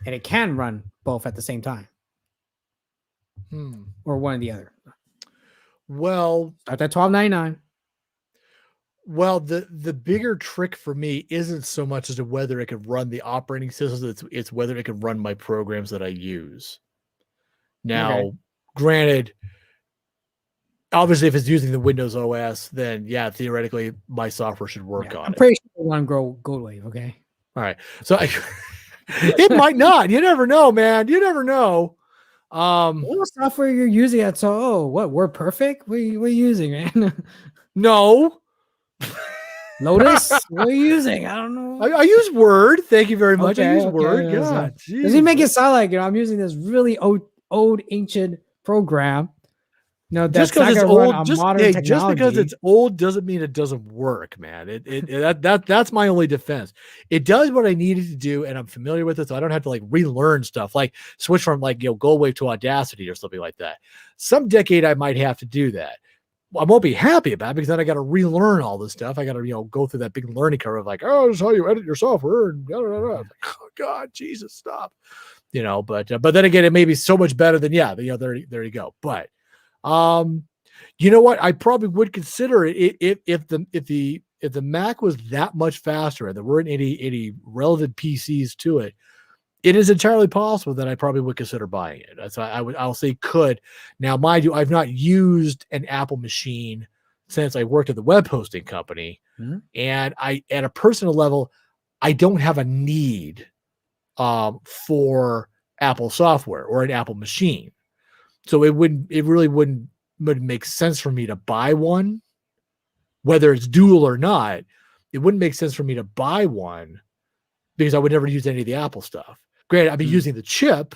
And it can run both at the same time. Or one or the other. Well, at that $12.99. Well, the bigger trick for me isn't so much as to whether it could run the operating system, it's whether it could run my programs that I use. Now, granted, obviously, if it's using the Windows OS, then yeah, theoretically, my software should work on it. I'm pretty sure it won't go Goldwave, okay? All right. So it might not. You never know, man. You never know. What software you're using at what? WordPerfect? What are you using, man? No. Lotus? What are you using? I don't know. I use Word. Thank you very much. I use Word. Yeah. Does he make it sound like I'm using this really old ancient program? No, just because it's old, just because it's old doesn't mean it doesn't work, man. That's my only defense. It does what I needed to do, and I'm familiar with it, so I don't have to relearn stuff, like switch from Goldwave to Audacity or something like that. Some decade I might have to do that. I won't be happy about it because then I got to relearn all this stuff. I got to go through that big learning curve of this is how you edit your software, and oh God, Jesus, stop. But then again, it may be so much better than there you go. But you know what? I probably would consider it if the Mac was that much faster and there weren't any relevant PCs to it. It is entirely possible that I probably would consider buying it. So I'll say could. Now, mind you, I've not used an Apple machine since I worked at the web hosting company, and at a personal level, I don't have a need for Apple software or an Apple machine. So it really wouldn't make sense for me to buy one, whether it's dual or not. It wouldn't make sense for me to buy one because I would never use any of the Apple stuff. Granted, I'd be using the chip,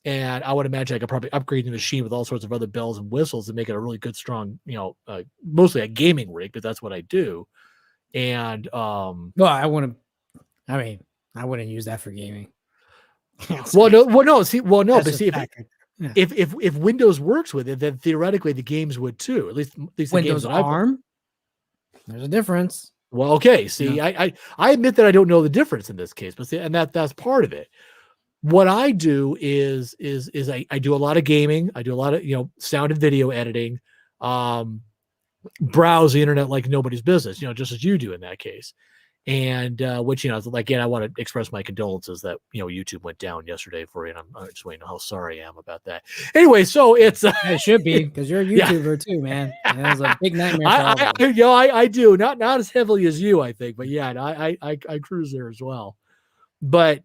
and I would imagine I could probably upgrade the machine with all sorts of other bells and whistles and make it a really good, strong, mostly a gaming rig, but that's what I do. And I wouldn't use that for gaming. no. If Windows works with it, then theoretically the games would too. At least Windows the games that ARM. There's a difference. Well, okay. See, I admit that I don't know the difference in this case, but see, and that's part of it. What I do is I do a lot of gaming. I do a lot of sound and video editing, browse the internet like nobody's business, just as you do in that case. And which again, I want to express my condolences that YouTube went down yesterday for you, and I'm just waiting how sorry I am about that. Anyway, so it's it should be because you're a YouTuber too, man. And it was a big nightmare. I do not as heavily as you, I think, but yeah, I cruise there as well. But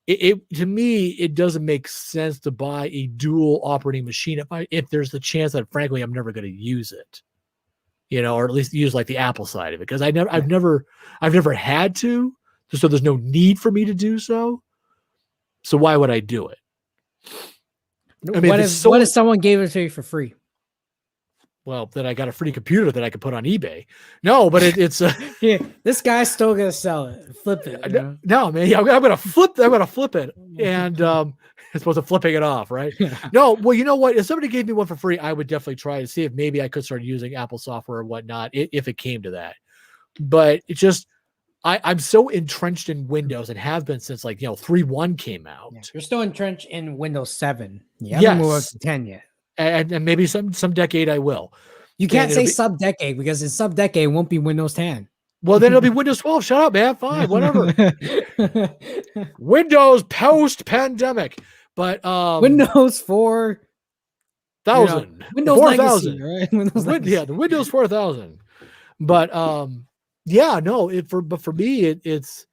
it to me, it doesn't make sense to buy a dual operating machine if there's the chance that frankly I'm never going to use it. Or at least use the Apple side of it, because I've never had to, so there's no need for me to do so. So why would I do it? I mean, what if someone gave it to you for free? well, then I got a free computer that I could put on eBay. No, but it's Yeah, this guy's still gonna sell it, flip it. You know? no, man. I'm gonna flip it, and as opposed to flipping it off, right? No, well, you know what? If somebody gave me one for free, I would definitely try to see if maybe I could start using Apple software or whatnot if it came to that. But it's just I'm so entrenched in Windows and have been since 3.1 came out. Yeah, you're still entrenched in Windows 7. You haven't moved up to 10 yet. And maybe some decade I will. You can't say sub-decade because in sub-decade it won't be Windows 10. Well, then it'll be Windows 12. Shut up, man. Fine, whatever. Windows post-pandemic. But Windows 4,000. Windows 4,000. Legacy, right? Windows Legacy. Yeah, the Windows 4,000. But for me, it's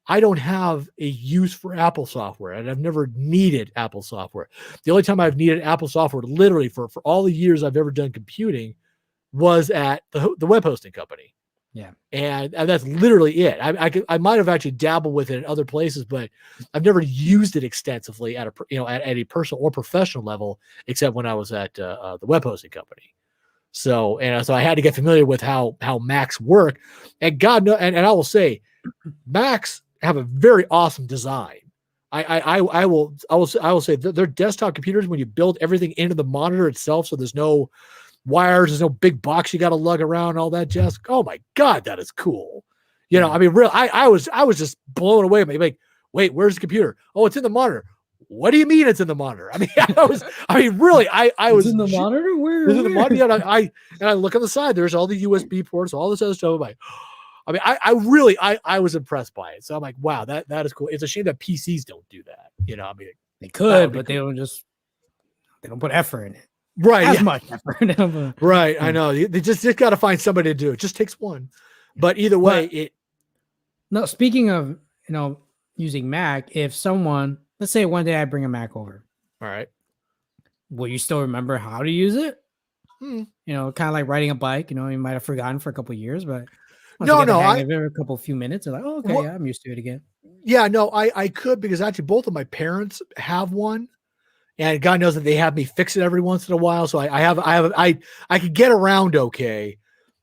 I don't have a use for Apple software, and I've never needed Apple software. The only time I've needed Apple software, literally for all the years I've ever done computing, was at the web hosting company. Yeah, and that's literally it. I might have actually dabbled with it in other places, but I've never used it extensively at a personal or professional level, except when I was at the web hosting company. So I had to get familiar with how Macs work, and God knows, and I will say, Macs have a very awesome design. I will say that their desktop computers, when you build everything into the monitor itself, so there's no wires, there's no big box you got to lug around, all that jazz. Oh my God, that is cool. I mean, real. I was just blown away. Like, wait, where's the computer? Oh, it's in the monitor. What do you mean it's in the monitor? I mean, really, I was in the monitor. Where? Is it in the monitor? And I look on the side. There's all the USB ports, all this other stuff. I'm like, I was impressed by it. So I'm like, wow, that is cool. It's a shame that PCs don't do that. I mean, they could, but they don't put effort in it. Right. As much effort. Right. I know. They just got to find somebody to do it. Just takes one. But either way, No, speaking of, using Mac, if someone, let's say one day I bring a Mac over. All right. Will you still remember how to use it? Hmm. Kind of like riding a bike, you might have forgotten for a couple of years, but a few minutes, like, oh, okay, I'm used to it again. Yeah, no, I could, because actually both of my parents have one, and God knows that they have me fix it every once in a while. So I could get around okay,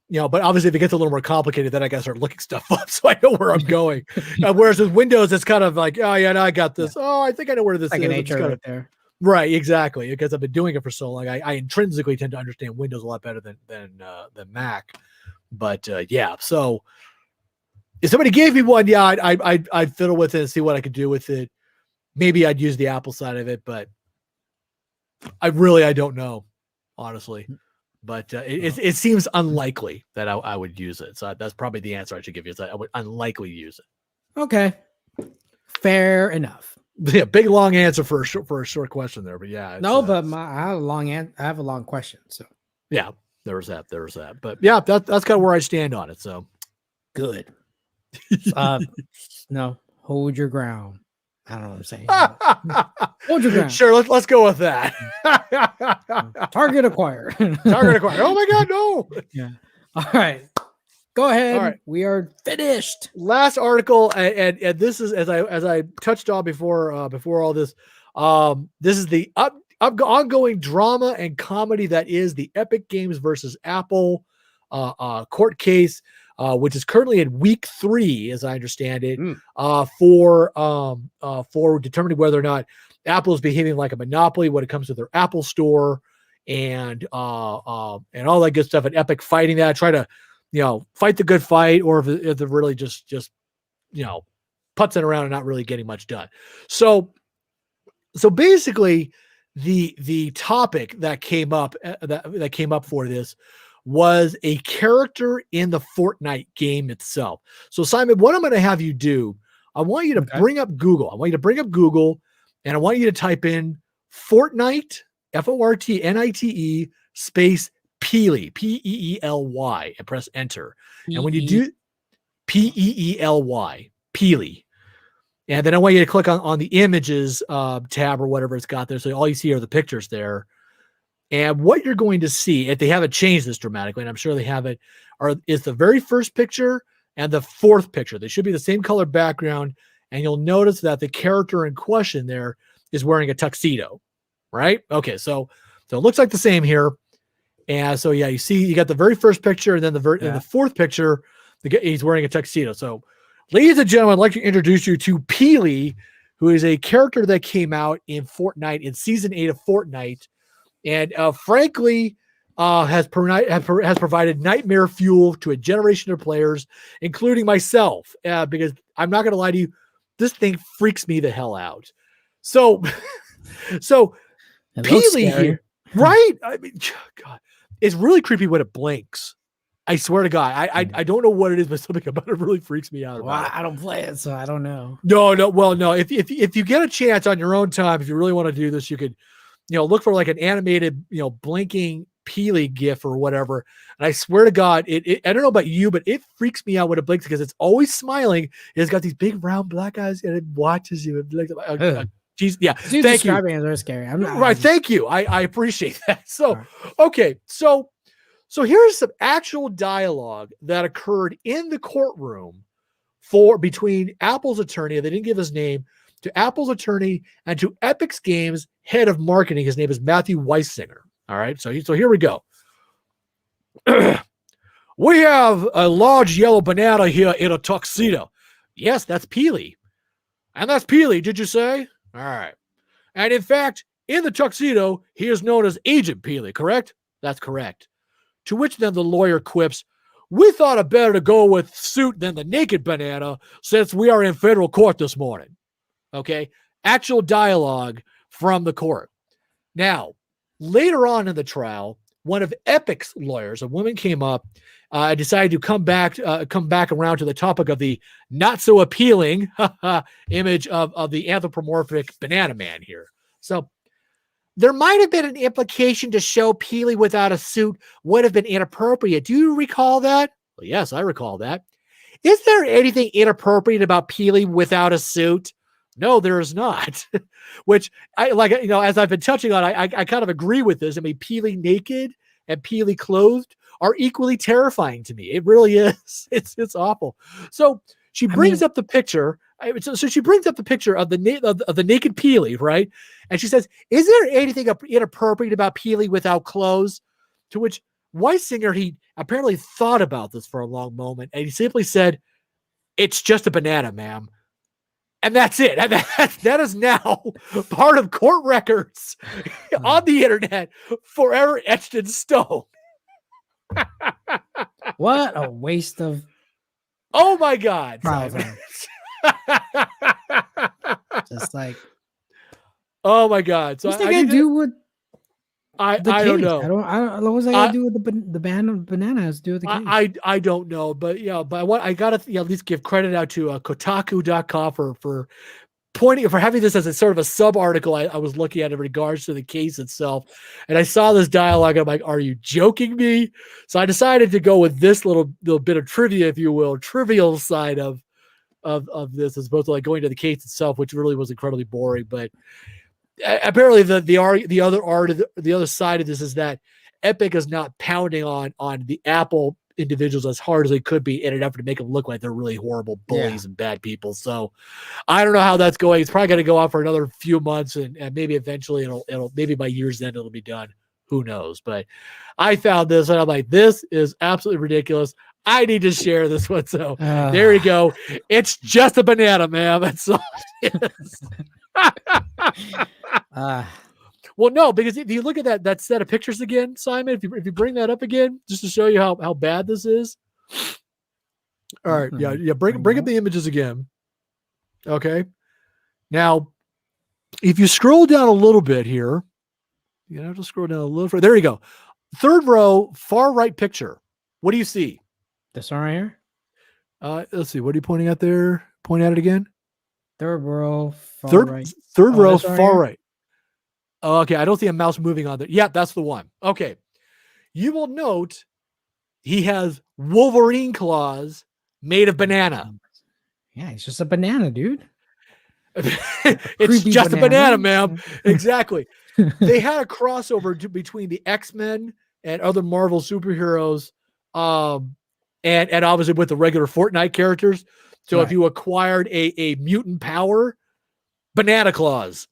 but obviously if it gets a little more complicated, then I got to start looking stuff up so I know where I'm going. Whereas with Windows, it's kind of like, oh yeah, no, I got this. Yeah. Oh, I think I know where this is. Nature right there. Right, exactly. Because I've been doing it for so long, I intrinsically tend to understand Windows a lot better than Mac. But yeah, so if somebody gave me one, yeah, I'd fiddle with it and see what I could do with it. Maybe I'd use the Apple side of it, but I don't know, honestly. But it seems unlikely that I would use it. So that's probably the answer I should give you. Is that I would unlikely use it. Okay, fair enough. Yeah, big long answer for a short question there, but yeah. No, but I have a long question. So yeah. There was that. But yeah, that's kind of where I stand on it. So good. No, hold your ground. I don't know what I'm saying. Hold your ground. Sure, let's go with that. Target acquired. Target acquired. Oh my God, no. Yeah. All right. Go ahead. All right. We are finished. Last article, and this is as I touched on before all this. This is the ongoing drama and comedy that is the Epic Games versus Apple court case, which is currently in week 3, as I understand it, for determining whether or not Apple is behaving like a monopoly when it comes to their Apple Store and all that good stuff. And Epic fighting that, try to fight the good fight, or if they're really just putzing around and not really getting much done. So basically, the topic that came up that came up for this was a character in the Fortnite game itself. So Simon, what I'm going to have you do, I want you to bring up Google. And I want you to type in Fortnite, Fortnite space Peely, Peely, and press enter. And when you do Peely, Peely. And then I want you to click on the images tab or whatever it's got there. So all you see are the pictures there. And what you're going to see, if they haven't changed this dramatically, and I'm sure they haven't, is the very first picture and the fourth picture. They should be the same color background. And you'll notice that the character in question there is wearing a tuxedo, right? Okay, so it looks like the same here. And so, yeah, you got the very first picture, and then in the fourth picture, he's wearing a tuxedo. So, ladies and gentlemen, I'd like to introduce you to Peely, who is a character that came out in Fortnite in season 8 of Fortnite, and frankly, has provided nightmare fuel to a generation of players, including myself. Because I'm not going to lie to you, this thing freaks me the hell out. So, Peely here, right? I mean, God, it's really creepy when it blinks. I swear to God, I don't know what it is, but something about it really freaks me out. Well, I don't play it, so I don't know. No. Well, no. If you get a chance on your own time, if you really want to do this, you could, look for like an animated, blinking Peely GIF or whatever. And I swear to God, I don't know about you, but it freaks me out when it blinks because it's always smiling. It's got these big round black eyes and it watches you. Geez, yeah. Thank you. It's very scary. Right. Thank you. I appreciate that. So, okay. So here's some actual dialogue that occurred in the courtroom between Apple's attorney, they didn't give his name, to Apple's attorney and to Epic's Games head of marketing. His name is Matthew Weisinger. All right. So here we go. We have a large yellow banana here in a tuxedo. Yes, that's Peely. And that's Peely, did you say? All right. And in fact, in the tuxedo, he is known as Agent Peely, correct? That's correct. To which then the lawyer quips, we thought it better to go with suit than the naked banana since we are in federal court this morning. Okay? Actual dialogue from the court. Now, later on in the trial, one of Epic's lawyers, a woman, came up and decided to come back around to the topic of the not so appealing image of the anthropomorphic banana man here. So there might have been an implication to show Peely without a suit would have been inappropriate. Do you recall that? Well, yes, I recall that. Is there anything inappropriate about Peely without a suit? No, there is not. Which as I've been touching on, I kind of agree with this. I mean, Peely naked and Peely clothed are equally terrifying to me. It really is. It's awful. So she brings up the picture. So she brings up the picture of the naked Peely, right? And she says, "Is there anything inappropriate about Peely without clothes?" To which Weisinger, he apparently thought about this for a long moment, and he simply said, "It's just a banana, ma'am." And that's it. And that is now part of court records on the internet, forever etched in stone. What a waste of. Oh my God. Just like. Oh my God. So what's that gonna do with I don't know. What's that gonna do with the banana has to do with the case? I don't know, but I gotta at least give credit out to Kotaku.com for having this as a sort of a sub article I was looking at in regards to the case itself. And I saw this dialogue. And I'm like, are you joking me? So I decided to go with this little bit of trivia, if you will, trivial side of this, as opposed to like going to the case itself, which really was incredibly boring. But apparently the other side of this is that Epic is not pounding on the Apple individuals as hard as they could be in an effort to make them look like they're really horrible bullies and bad people. So I don't know how that's going. It's probably going to go on for another few months, and maybe eventually it'll maybe by year's end it'll be done. Who knows? But I found this and I'm like, this is absolutely ridiculous. I need to share this one. So there you go. It's just a banana, ma'am. That's all it is. Well, no, because if you look at that set of pictures again, Simon, if you bring that up again, just to show you how bad this is. All right, yeah, bring up the images again. Okay. Now, if you scroll down a little bit here, you have to scroll down a little further. There you go. Third row, far right picture. What do you see? This one right here. Let's see. What are you pointing at there? Point at it again. Third row, far right. Third row, far right. Oh, okay, I don't see a mouse moving on there. Yeah, that's the one. Okay. You will note he has Wolverine claws made of banana. Yeah, it's just a banana, dude. It's just a banana, ma'am. Exactly. They had a crossover between the X-Men and other Marvel superheroes, and obviously with the regular Fortnite characters. So if you acquired a mutant power, banana claws.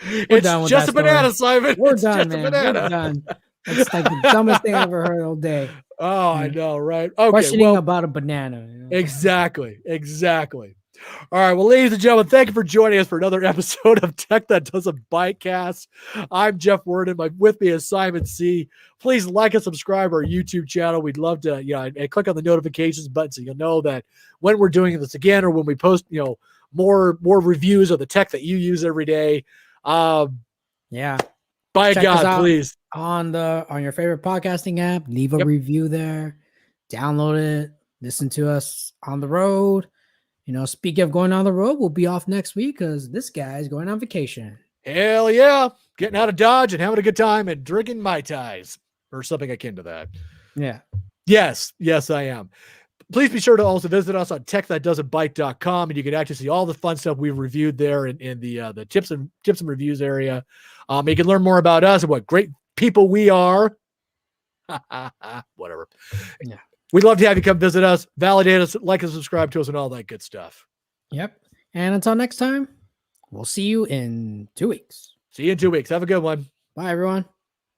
It's done with just that a banana, story. Simon. We're It's done, just man. a banana. We're done. That's like the dumbest thing I've ever heard all day. Oh, I know, right? Okay, Questioning well, about a banana. You know? exactly. All right, well, ladies and gentlemen, thank you for joining us for another episode of Tech That Doesn't Byte Cast. I'm Jeff Worden. With me is Simon C. Please like and subscribe our YouTube channel. We'd love to, and click on the notifications button so you'll know that when we're doing this again or when we post, more reviews of the tech that you use every day. Yeah. By Check us God, out please. on your favorite podcasting app. Leave a review there. Download it. Listen to us on the road. Speaking of going on the road, we'll be off next week because this guy's going on vacation. Hell yeah. Getting out of Dodge and having a good time and drinking Mai Tais or something akin to that. Yeah. Yes, I am. Please be sure to also visit us on TechThatDoesn'tByte.com, and you can actually see all the fun stuff we've reviewed there in the tips and reviews area. You can learn more about us and what great people we are. Whatever. Yeah. We'd love to have you come visit us, validate us, like and subscribe to us, and all that good stuff. Yep. And until next time, we'll see you in 2 weeks. See you in 2 weeks. Have a good one. Bye, everyone.